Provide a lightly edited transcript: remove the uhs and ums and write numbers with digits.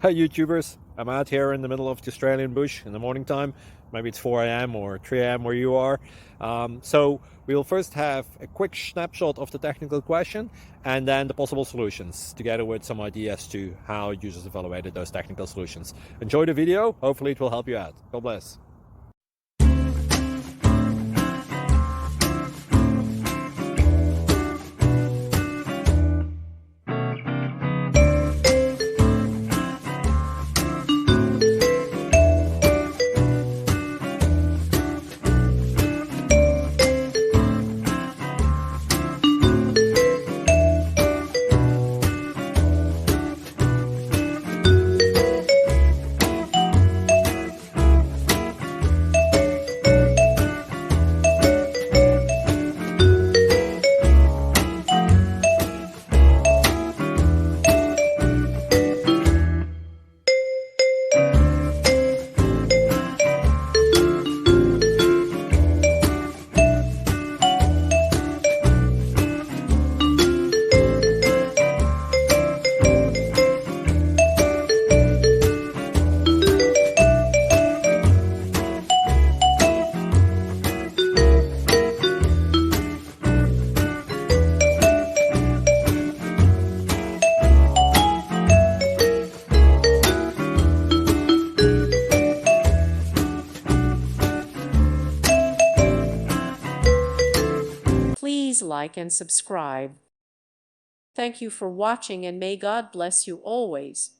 Hi YouTubers, I'm out here in the middle of the Australian bush in the morning time. Maybe it's 4 a.m. or 3 a.m. where you are. So we'll first have a quick snapshot of the technical question and then the possible solutions, together with some ideas to how users evaluated those technical solutions. Enjoy the video, hopefully it will help you out. God bless. Please like and subscribe. Thank you for watching, and may God bless you always.